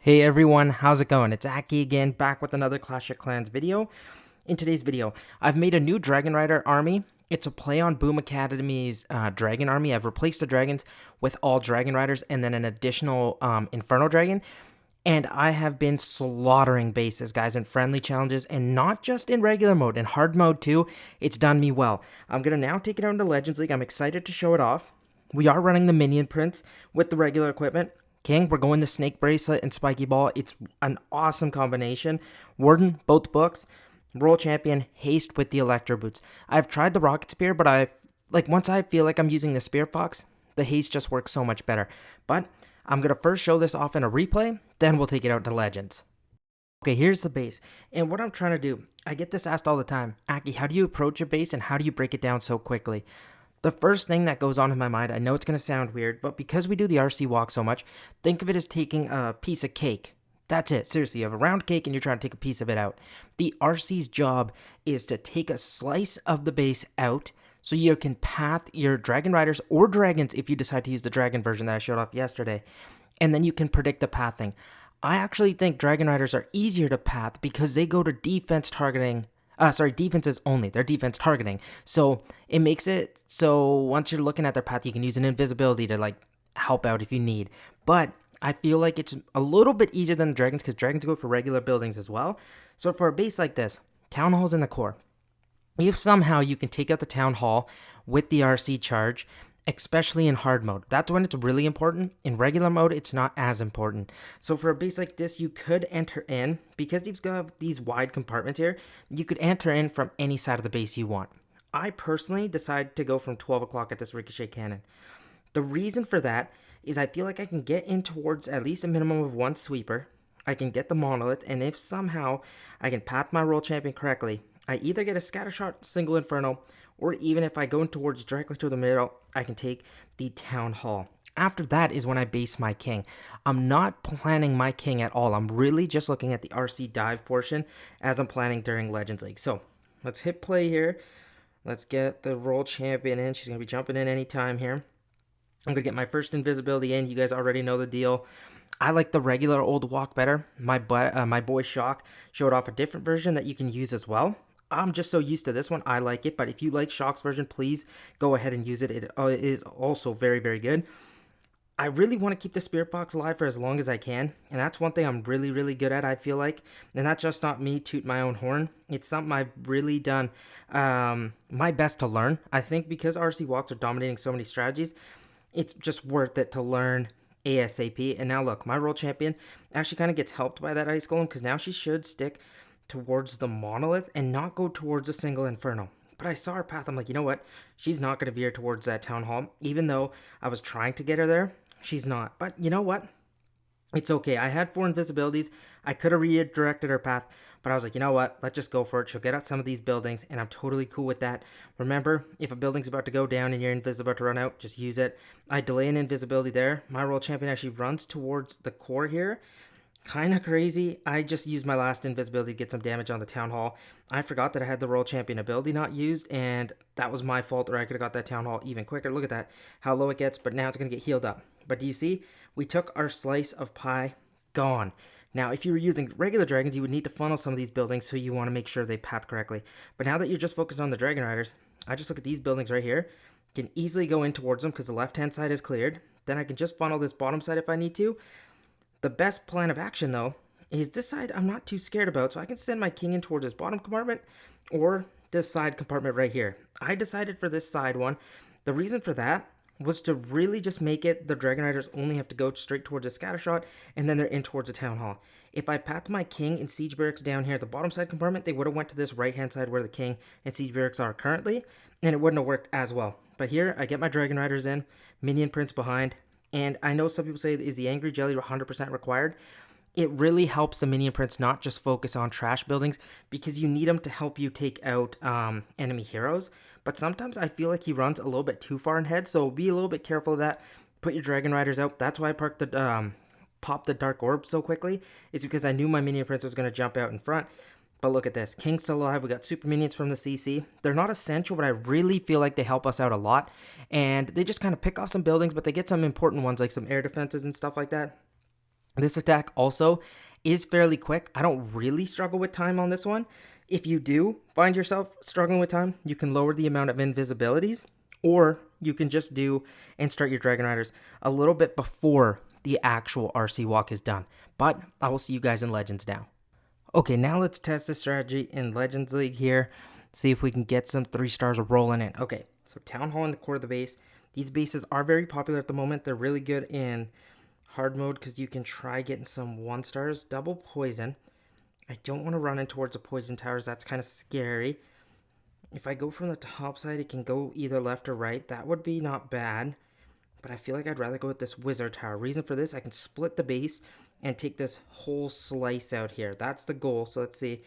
Hey everyone, how's it going? It's Aki again, back with another Clash of Clans video. In today's video, I've made a new Dragon Rider army. It's a play on Boom Academy's Dragon army. I've replaced the dragons with all Dragon Riders and then an additional Inferno Dragon. And I have been slaughtering bases, guys, in friendly challenges, and not just in regular mode, in hard mode too. It's done me well. I'm going to now take it out into Legends League. I'm excited to show it off. We are running the Minion Prince with the regular equipment. King, we're going to Snake Bracelet and Spiky Ball. It's an awesome combination. Warden, both books. Royal Champion, Haste with the Electro Boots. I've tried the Rocket Spear, but once I feel like I'm using the Spear Fox, the Haste just works so much better. But I'm going to first show this off in a replay, then we'll take it out to Legends. Okay, here's the base. And what I'm trying to do, I get this asked all the time. Aki, how do you approach a base and how do you break it down so quickly? The first thing that goes on in my mind, I know it's going to sound weird, but because we do the RC walk so much, think of it as taking a piece of cake. That's it. Seriously, you have a round cake and you're trying to take a piece of it out. The RC's job is to take a slice of the base out so you can path your Dragon Riders or Dragons if you decide to use the Dragon version that I showed off yesterday. And then you can predict the pathing. I actually think Dragon Riders are easier to path because they go to defense targeting. Defenses only. They're defense targeting. So it makes it so once you're looking at their path, you can use an invisibility to help out if you need. But I feel like it's a little bit easier than the dragons because dragons go for regular buildings as well. So for a base like this, Town Hall's in the core. If somehow you can take out the Town Hall with the RC charge, especially in hard mode, that's when it's really important. In regular mode, it's not as important. So for a base like this, you could enter in, because you've got these wide compartments here, you could enter in from any side of the base you want. I personally decided to go from 12 o'clock at this ricochet cannon. The reason for that is I feel like I can get in towards at least a minimum of one sweeper. I can get the monolith, and if somehow I can path my Royal Champion correctly, I either get a scattershot single inferno, or even if I go in towards directly to the middle, I can take the Town Hall. After that is when I base my king. I'm not planning my king at all. I'm really just looking at the RC dive portion as I'm planning during Legends League. So let's hit play here. Let's get the Royal Champion in. She's going to be jumping in anytime here. I'm going to get my first invisibility in. You guys already know the deal. I like the regular old walk better. My boy Shock showed off a different version that you can use as well. I'm just so used to this one. I like it, but if you like Shock's version, please go ahead and use it. It is also very, very good. I really want to keep the Spirit Box alive for as long as I can, and that's one thing I'm really, really good at, I feel like. And that's just not me toot my own horn. It's something I've really done my best to learn. I think because RC walks are dominating so many strategies, it's just worth it to learn ASAP. And now look, my World Champion actually kind of gets helped by that Ice Golem because now she should stick towards the monolith and not go towards a single inferno. But I saw her path. I'm like, you know what? She's not going to veer towards that Town Hall. Even though I was trying to get her there, she's not. But you know what? It's okay. I had 4 invisibilities. I could have redirected her path, but I was like, you know what? Let's just go for it. She'll get out some of these buildings, and I'm totally cool with that. Remember, if a building's about to go down and your invis is about to run out, just use it. I delay an invisibility there. My Royal Champion actually runs towards the core here. Kind of crazy. I just used my last invisibility to get some damage on the Town Hall. I forgot that I had the Royal Champion ability not used, and that was my fault, or I could have got that Town Hall even quicker. Look at that, how low it gets, but now it's going to get healed up. But do you see? We took our slice of pie. Gone. Now, if you were using regular dragons, you would need to funnel some of these buildings, so you want to make sure they path correctly. But now that you're just focused on the Dragon Riders, I just look at these buildings right here. Can easily go in towards them because the left-hand side is cleared. Then I can just funnel this bottom side if I need to. The best plan of action, though, is this side I'm not too scared about, so I can send my king in towards this bottom compartment or this side compartment right here. I decided for this side one. The reason for that was to really just make it the Dragon Riders only have to go straight towards a scattershot, and then they're in towards the Town Hall. If I pathed my king and siege barracks down here at the bottom side compartment, they would have went to this right-hand side where the king and siege barracks are currently, and it wouldn't have worked as well. But here, I get my Dragon Riders in, Minion Prince behind, and I know some people say, is the Angry Jelly 100% required? It really helps the Minion Prince not just focus on trash buildings because you need him to help you take out enemy heroes. But sometimes I feel like he runs a little bit too far ahead, so be a little bit careful of that. Put your Dragon Riders out. That's why I popped the Dark Orb so quickly, is because I knew my Minion Prince was going to jump out in front. But look at this. King's still alive. We got super minions from the CC. They're not essential, but I really feel like they help us out a lot. And they just kind of pick off some buildings, but they get some important ones like some air defenses and stuff like that. This attack also is fairly quick. I don't really struggle with time on this one. If you do find yourself struggling with time, you can lower the amount of invisibilities, or you can just do and start your Dragon Riders a little bit before the actual RC walk is done. But I will see you guys in Legends now. Okay, now let's test the strategy in Legends League here. See if we can get some 3 stars rolling in. Okay, so Town Hall in the core of the base. These bases are very popular at the moment. They're really good in hard mode because you can try getting some 1 stars. Double poison. I don't want to run in towards the poison towers. That's kind of scary. If I go from the top side, it can go either left or right. That would be not bad. But I feel like I'd rather go with this wizard tower. Reason for this, I can split the base and take this whole slice out here. That's the goal. So let's see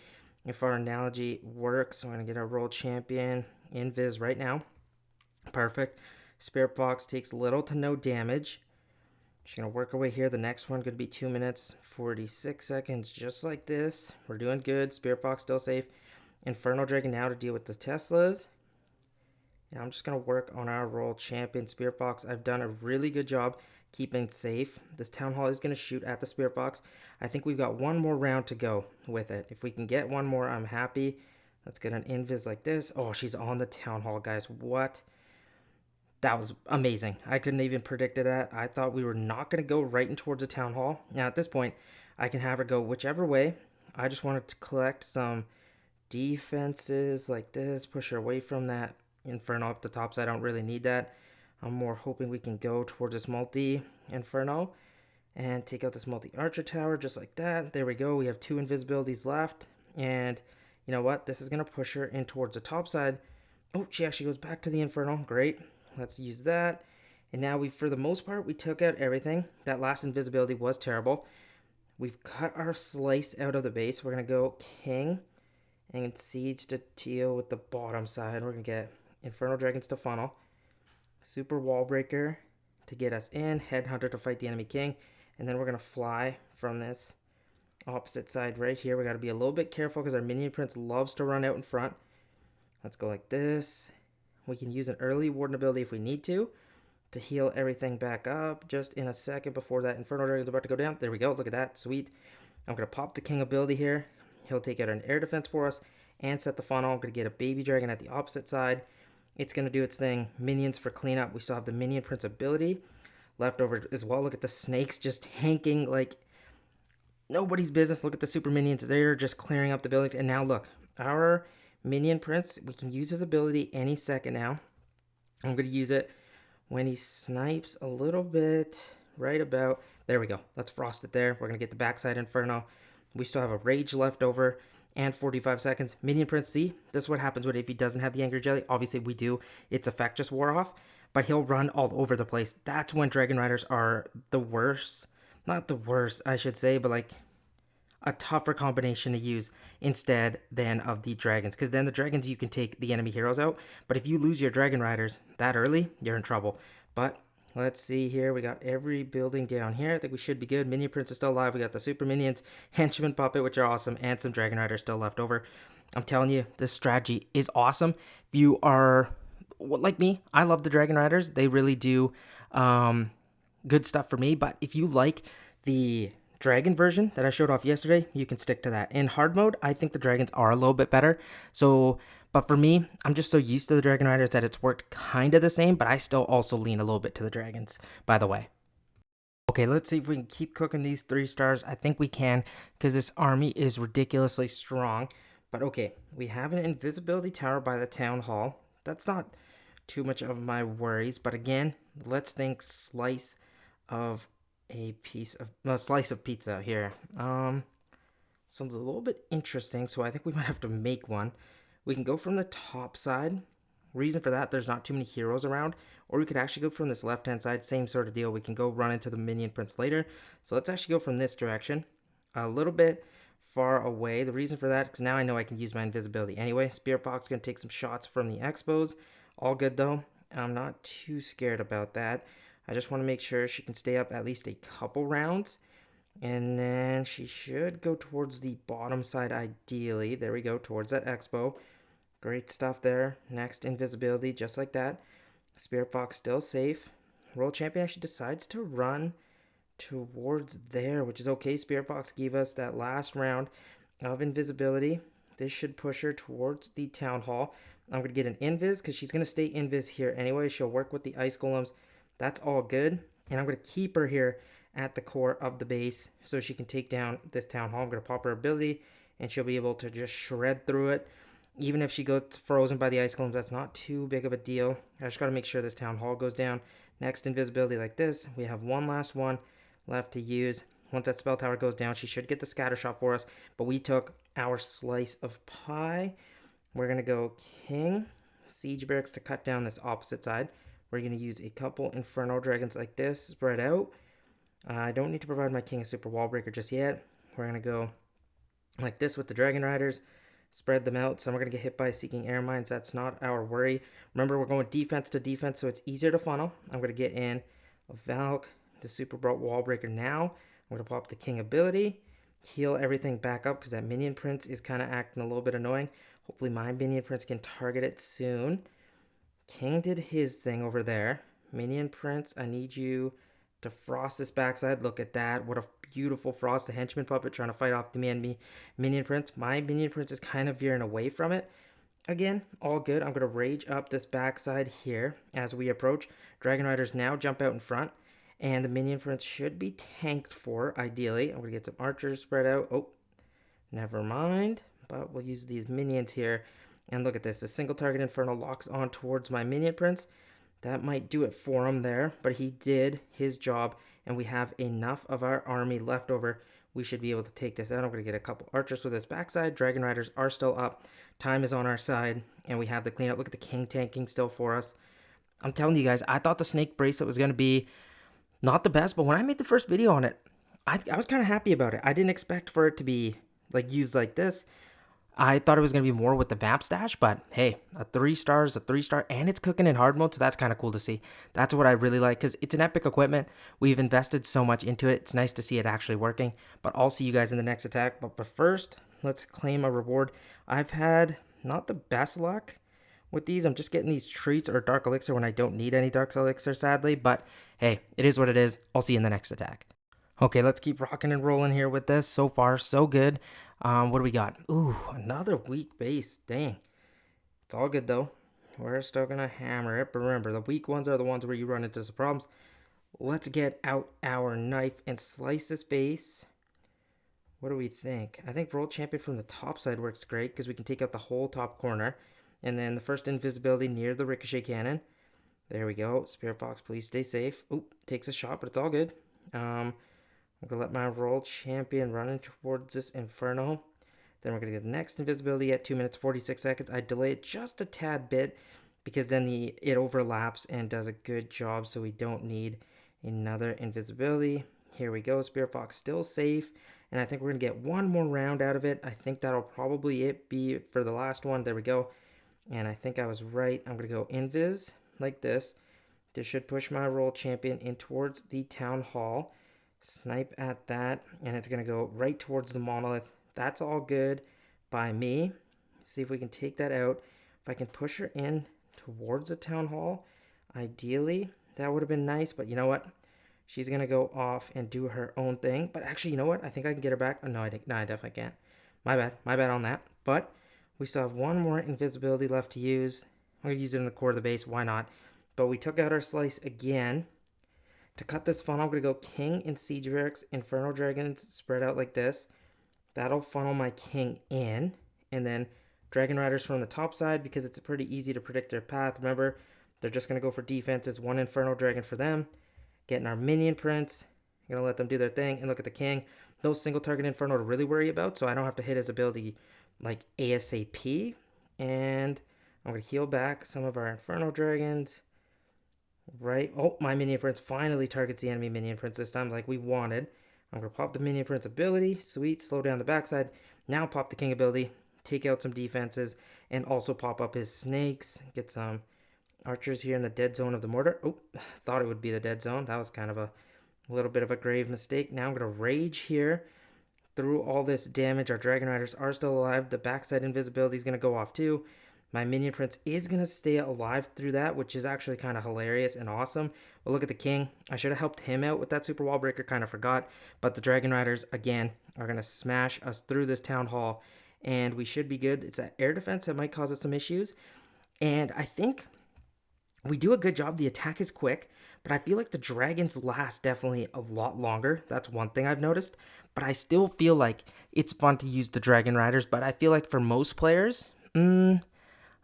if our analogy works. I'm going to get our world champion invis right now. Perfect. Spirit Box takes little to no damage. Just going to work our way here. The next one going to be 2 minutes, 46 seconds, just like this. We're doing good. Spirit Box still safe. Inferno Dragon now to deal with the Teslas. And I'm just going to work on our world champion Spirit Box. I've done a really good job keeping safe. This Town Hall is going to shoot at the Spirit Box. I think we've got one more round to go with it. If we can get one more, I'm happy. Let's get an invis like this. Oh, she's on the Town Hall, guys. What? That was amazing. I couldn't even predict that. I thought we were not going to go right in towards the Town Hall. Now, at this point, I can have her go whichever way. I just wanted to collect some defenses like this. Push her away from that Inferno up the top, so I don't really need that. I'm more hoping we can go towards this multi-Inferno and take out this multi-Archer tower just like that. There we go. We have 2 invisibilities left. And you know what? This is going to push her in towards the top side. Oh, she actually goes back to the Inferno. Great. Let's use that. And now for the most part, we took out everything. That last invisibility was terrible. We've cut our slice out of the base. We're going to go King and Siege to Teal with the bottom side. We're going to get Infernal Dragons to funnel. Super Wall Breaker to get us in. Headhunter to fight the enemy king. And then we're going to fly from this opposite side right here. We got to be a little bit careful because our minion prince loves to run out in front. Let's go like this. We can use an early warden ability if we need to heal everything back up just in a second before that Infernal Dragon is about to go down. There we go. Look at that. Sweet. I'm going to pop the king ability here. He'll take out an air defense for us and set the funnel. I'm going to get a baby dragon at the opposite side. It's going to do its thing. Minions for cleanup. We still have the minion prince ability left over as well. Look at the snakes just hanking like nobody's business. Look at the super minions. They're just clearing up the buildings. And now look, our minion prince, we can use his ability any second now. I'm going to use it when he snipes a little bit right about. There we go. Let's frost it there. We're going to get the backside Inferno. We still have a rage left over and 45 seconds. Minion Prince, see? This is what happens if he doesn't have the Angry Jelly. Obviously, we do. Its effect just wore off, but he'll run all over the place. That's when Dragon Riders are the worst. Not the worst, I should say, but like a tougher combination to use instead than of the dragons, because then the dragons you can take the enemy heroes out, but if you lose your Dragon Riders that early, you're in trouble. But let's see here, we got every building down here. I think we should be good. Minion Prince is still alive. We got the super minions, henchman puppet, which are awesome, and some Dragon Riders still left over. I'm telling you, this strategy is awesome. If you are like me, I love the Dragon Riders. They really do good stuff for me. But if you like the dragon version that I showed off yesterday, you can stick to that. In hard mode, I think the dragons are a little bit better. So, but for me, I'm just so used to the Dragon Riders that it's worked kind of the same, but I still also lean a little bit to the dragons, by the way. Okay, let's see if we can keep cooking these 3 stars. I think we can, because this army is ridiculously strong. But okay, we have an invisibility tower by the town hall. That's not too much of my worries, but again, let's think slice of slice of pizza here. Sounds a little bit interesting, so I think we might have to make one. We can go from the top side. Reason for that, there's not too many heroes around, or we could actually go from this left hand side. Same sort of deal. We can go run into the minion prince later. So let's actually go from this direction, a little bit far away. The reason for that is because now I know I can use my invisibility anyway. Spirit Box gonna take some shots from the expos. All good though. I'm not too scared about that. I just want to make sure she can stay up at least a couple rounds. And then she should go towards the bottom side ideally. There we go, towards that expo. Great stuff there. Next, invisibility, just like that. Spirit Box still safe. World Champion actually decides to run towards there, which is okay. Spirit Box gave us that last round of invisibility. This should push her towards the town hall. I'm going to get an invis because she's going to stay invis here anyway. She'll work with the ice golems. That's all good. And I'm going to keep her here at the core of the base so she can take down this town hall. I'm going to pop her ability and she'll be able to just shred through it. Even if she goes frozen by the ice golems, that's not too big of a deal. I just got to make sure this town hall goes down. Next invisibility like this. We have one last one left to use. Once that spell tower goes down, she should get the scatter shot for us. But we took our slice of pie. We're going to go King, Siege Barracks to cut down this opposite side. We're going to use a couple Inferno Dragons like this, spread out. I don't need to provide my King a Super Wall Breaker just yet. We're going to go like this with the Dragon Riders. Spread them out. Some are going to get hit by Seeking Air Mines. That's not our worry. Remember, we're going defense to defense, so it's easier to funnel. I'm going to get in a Valk, the Super Wall Breaker now. I'm going to pop the King ability. Heal everything back up because that Minion Prince is kind of acting a little bit annoying. Hopefully my Minion Prince can target it soon. King did his thing over there. Minion Prince, I need you to frost this backside. Look at that. What a beautiful frost. The henchman puppet trying to fight off the Minion Prince. My Minion Prince is kind of veering away from it. Again, all good. I'm going to rage up this backside here as we approach. Dragon Riders now jump out in front. And the Minion Prince should be tanked for, ideally. I'm going to get some archers spread out. Oh, never mind. But we'll use these minions here. And look at this. The single target Inferno locks on towards my Minion Prince. That might do it for him there. But he did his job. And we have enough of our army left over. We should be able to take this out. I'm going to get a couple archers with this backside. Dragon Riders are still up. Time is on our side. And we have the cleanup. Look at the King tanking still for us. I'm telling you guys, I thought the Snake Bracelet was going to be not the best. But when I made the first video on it, I was kind of happy about it. I didn't expect for it to be like used like this. I thought it was going to be more with the Vamp stash, but hey, a 3-star, and it's cooking in hard mode, so that's kind of cool to see. That's what I really like, because it's an epic equipment. We've invested so much into it. It's nice to see it actually working, but I'll see you guys in the next attack. But first, let's claim a reward. I've had not the best luck with these. I'm just getting these treats or Dark Elixir when I don't need any Dark Elixir, sadly, but hey, it is what it is. I'll see you in the next attack. Okay, let's keep rocking and rolling here with this. So far, so good. What do we got? Ooh, another weak base. Dang. It's all good, though. We're still going to hammer it. But remember, the weak ones are the ones where you run into some problems. Let's get out our knife and slice this base. What do we think? I think World Champion from the top side works great because we can take out the whole top corner. And then the first invisibility near the Ricochet Cannon. There we go. Spirit Box, please stay safe. Oop, takes a shot, but it's all good. I'm going to let my World Champion run in towards this Inferno. Then we're going to get the next invisibility at 2 minutes 46 seconds. I delay it just a tad bit because then it overlaps and does a good job, so we don't need another invisibility. Here we go. Spirit Box still safe, and I think we're going to get one more round out of it. I think that'll probably be for the last one. There we go. And I think I was right. I'm going to go invis like this. This should push my World Champion in towards the Town Hall. Snipe at that, and it's going to go right towards the monolith. That's all good by me. See if we can take that out. If I can push her in towards the town hall, ideally, that would have been nice, but you know what? She's going to go off and do her own thing. But actually, you know what? I think I can get her back. Oh, no, I definitely can't. My bad on that. But we still have one more invisibility left to use. I'm going to use it in the core of the base. Why not? But we took out our slice again. To cut this funnel, I'm going to go King and Siege Barracks, Inferno Dragons spread out like this. That'll funnel my King in. And then Dragon Riders from the top side because it's pretty easy to predict their path. Remember, they're just going to go for defenses. One Inferno Dragon for them. Getting our Minion Prince. I'm going to let them do their thing. And look at the King. No single target Inferno to really worry about, so I don't have to hit his ability like ASAP. And I'm going to heal back some of our Inferno Dragons. Right. Oh, my Minion Prince finally targets the enemy Minion Prince this time like we wanted. I'm going to pop the Minion Prince ability. Sweet. Slow down the backside. Now pop the King ability. Take out some defenses. And also pop up his snakes. Get some archers here in the dead zone of the mortar. Oh, thought it would be the dead zone. That was kind of a little bit of a grave mistake. Now I'm going to rage here. Through all this damage, our Dragon Riders are still alive. The backside invisibility is going to go off too. My minion prince is going to stay alive through that, which is actually kind of hilarious and awesome. But look at the king. I should have helped him out with that super wall breaker, kind of forgot. But the dragon riders, again, are going to smash us through this town hall. And we should be good. It's that air defense that might cause us some issues. And I think we do a good job. The attack is quick, but I feel like the dragons last definitely a lot longer. That's one thing I've noticed. But I still feel like it's fun to use the dragon riders. But I feel like for most players, I don't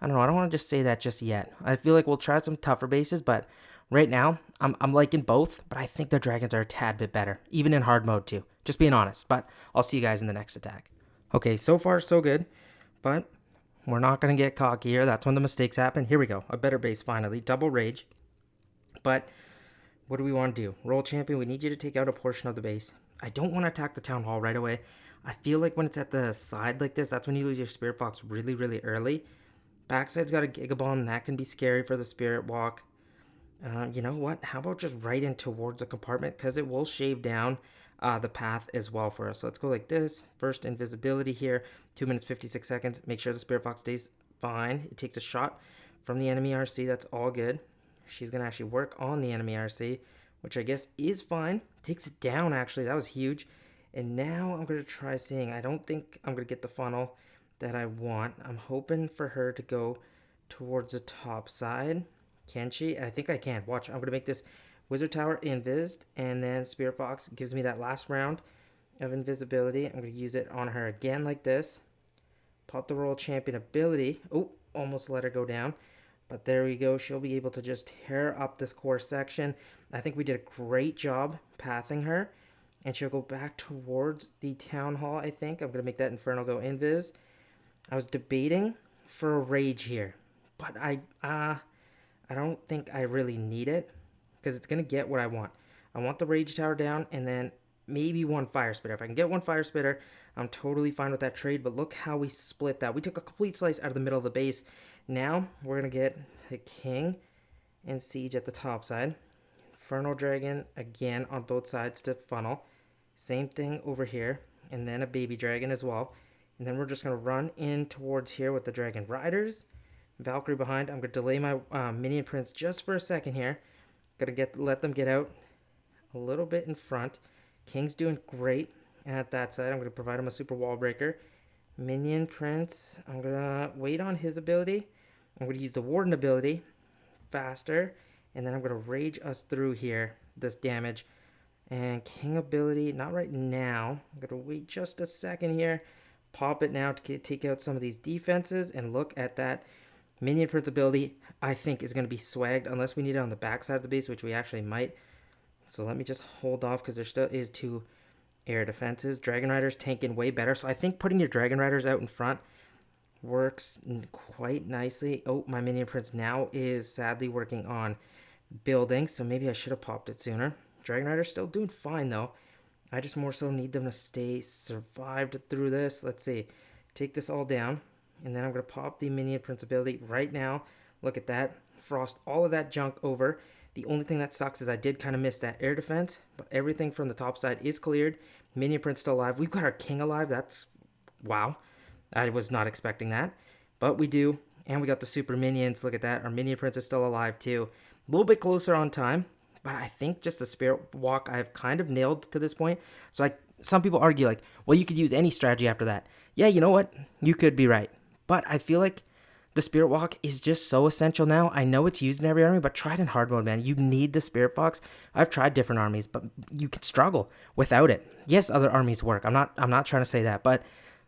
know. I don't want to just say that just yet. I feel like we'll try some tougher bases, but right now I'm liking both. But I think the dragons are a tad bit better, even in hard mode too. Just being honest. But I'll see you guys in the next attack. Okay, so far so good, but we're not going to get cocky here. That's when the mistakes happen. Here we go. A better base finally. Double rage. But what do we want to do? Roll champion, we need you to take out a portion of the base. I don't want to attack the town hall right away. I feel like when it's at the side like this, that's when you lose your spirit box really, really early. Backside's got a gigabomb. That can be scary for the spirit walk. You know what? How about just right in towards a compartment? Because it will shave down the path as well for us. So let's go like this. First invisibility here. 2 minutes 56 seconds. Make sure the spirit box stays fine. It takes a shot from the enemy RC. That's all good. She's going to actually work on the enemy RC, which I guess is fine. Takes it down, actually. That was huge. And now I'm going to try seeing. I don't think I'm going to get the funnel that I want. I'm hoping for her to go towards the top side. Can she? I think I can. Watch. I'm going to make this Wizard Tower invised, and then Spirit Box gives me that last round of invisibility. I'm going to use it on her again like this. Pop the Royal Champion ability. Oh, almost let her go down. But there we go. She'll be able to just tear up this core section. I think we did a great job pathing her. And she'll go back towards the Town Hall, I think. I'm going to make that Inferno go invis. I was debating for a rage here. But I don't think I really need it. Because it's going to get what I want. I want the Rage Tower down and then maybe one Fire Spitter. If I can get one Fire Spitter, I'm totally fine with that trade. But look how we split that. We took a complete slice out of the middle of the base. Now we're going to get the King and Siege at the top side. Inferno Dragon again on both sides to funnel. Same thing over here. And then a Baby Dragon as well. And then we're just going to run in towards here with the Dragon Riders. Valkyrie behind. I'm going to delay my Minion Prince just for a second here. Let them get out a little bit in front. King's doing great at that side. I'm going to provide him a super wall breaker. Minion Prince, I'm going to wait on his ability. I'm going to use the Warden ability faster. And then I'm going to rage us through here, this damage. And King ability, not right now. I'm going to wait just a second here. Pop it now to take out some of these defenses. And look at that. Minion Prince ability, I think, is going to be swagged unless we need it on the back side of the base, which we actually might. So let me just hold off because there still is 2 air defenses. Dragon Riders tanking way better. So I think putting your Dragon Riders out in front works quite nicely. Oh, my Minion Prince now is sadly working on building, so maybe I should have popped it sooner. Dragon Riders still doing fine, though. I just more so need them to stay survived through this. Let's see. Take this all down. And then I'm going to pop the Minion Prince ability right now. Look at that. Frost all of that junk over. The only thing that sucks is I did kind of miss that air defense. But everything from the top side is cleared. Minion Prince still alive. We've got our King alive. That's... wow. I was not expecting that. But we do. And we got the Super Minions. Look at that. Our Minion Prince is still alive too. A little bit closer on time. But I think just the Spirit Walk I've kind of nailed to this point. So some people argue like, well, you could use any strategy after that. Yeah, you know what? You could be right. But I feel like the Spirit Walk is just so essential now. I know it's used in every army, but try it in hard mode, man. You need the Spirit Box. I've tried different armies, but you can struggle without it. Yes, other armies work. I'm not trying to say that, but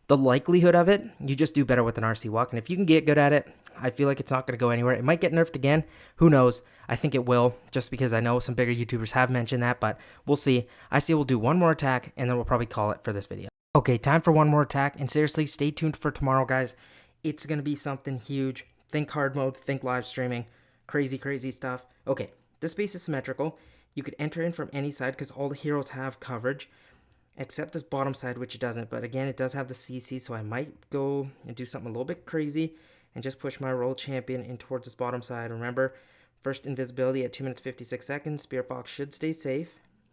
the likelihood of it, you just do better with an RC Walk. And if you can get good at it, I feel like it's not going to go anywhere. It might get nerfed again. Who knows? I think it will, just because I know some bigger YouTubers have mentioned that, but we'll see. I say we'll do one more attack, and then we'll probably call it for this video. Okay, time for one more attack, and seriously, stay tuned for tomorrow, guys. It's going to be something huge. Think hard mode, think live streaming, crazy, crazy stuff. Okay, this base is symmetrical. You could enter in from any side because all the heroes have coverage, except this bottom side, which it doesn't. But again, it does have the CC, so I might go and do something a little bit crazy and just push my Royal Champion in towards this bottom side. Remember, first invisibility at 2 minutes 56 seconds. Spirit Box should stay safe.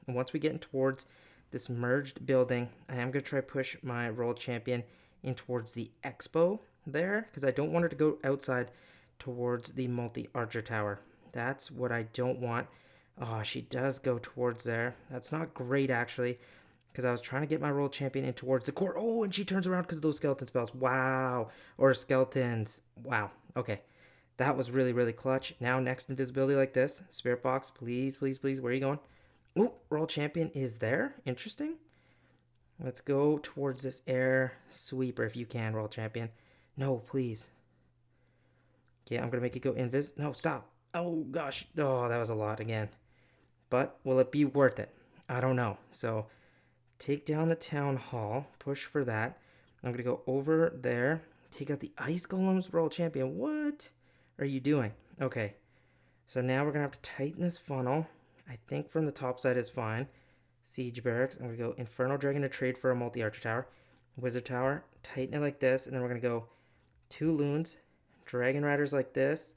And once we get in towards this merged building, I am going to try to push my Royal Champion in towards the Expo. there because I don't want her to go outside towards the multi-archer tower. That's what I don't want. Oh, she does go towards there. That's not great, actually, because I was trying to get my world champion in towards the core. Oh, and she turns around because of those skeleton spells. Wow. Or skeletons. Wow. Okay. That was really, really clutch. Now, next invisibility like this. Spirit box, please, please, please. Where are you going? Oh, world champion is there. Interesting. Let's go towards this air sweeper if you can, world champion. No, please. Okay, I'm going to make it go invis. No, stop. Oh, gosh. Oh, that was a lot again. But will it be worth it? I don't know. So take down the town hall. Push for that. I'm going to go over there. Take out the ice golems, world champion. What are you doing? Okay. So now we're going to have to tighten this funnel. I think from the top side is fine. Siege barracks. I'm going to go Inferno Dragon to trade for a multi-archer tower. Wizard tower. Tighten it like this. And then we're going to go 2 loons. Dragon riders like this.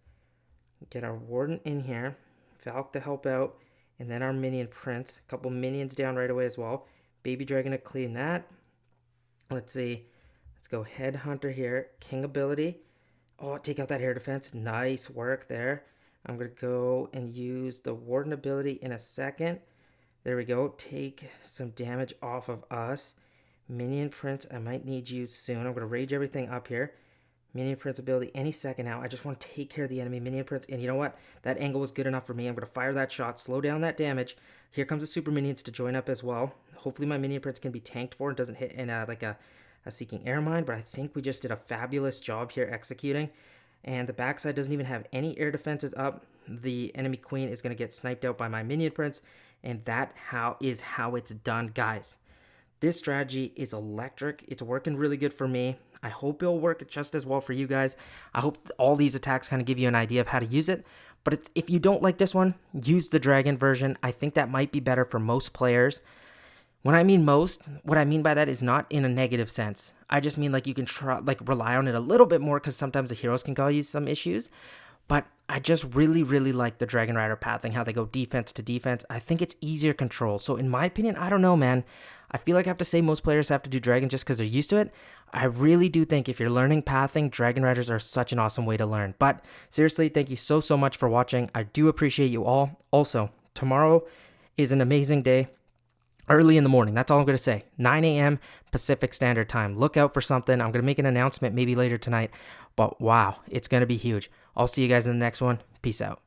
Get our warden in here. Valk to help out. And then our minion prince. A couple minions down right away as well. Baby dragon to clean that. Let's see. Let's go headhunter here. King ability. Oh, take out that air defense. Nice work there. I'm going to go and use the warden ability in a second. There we go. Take some damage off of us. Minion prince, I might need you soon. I'm going to rage everything up here. Minion prince ability any second now. I just want to take care of the enemy. Minion prince, and you know what? That angle was good enough for me. I'm going to fire that shot, slow down that damage. Here comes the super minions to join up as well. Hopefully my minion prince can be tanked for and doesn't hit in a seeking air mine, but I think we just did a fabulous job here executing. And the backside doesn't even have any air defenses up. The enemy queen is going to get sniped out by my minion prince, and that is how it's done, guys. This strategy is electric. It's working really good for me. I hope it'll work just as well for you guys. I hope all these attacks kind of give you an idea of how to use it. But if you don't like this one, use the dragon version. I think that might be better for most players. When I mean most, what I mean by that is not in a negative sense. I just mean like you can try, like rely on it a little bit more because sometimes the heroes can cause you some issues. But I just really, really like the Dragon Rider pathing, how they go defense to defense. I think it's easier control. So in my opinion, I don't know, man. I feel like I have to say most players have to do Dragon just because they're used to it. I really do think if you're learning pathing, Dragon Riders are such an awesome way to learn. But seriously, thank you so, so much for watching. I do appreciate you all. Also, tomorrow is an amazing day. Early in the morning, that's all I'm going to say. 9 a.m. Pacific Standard Time. Look out for something. I'm going to make an announcement maybe later tonight. But wow, it's going to be huge. I'll see you guys in the next one. Peace out.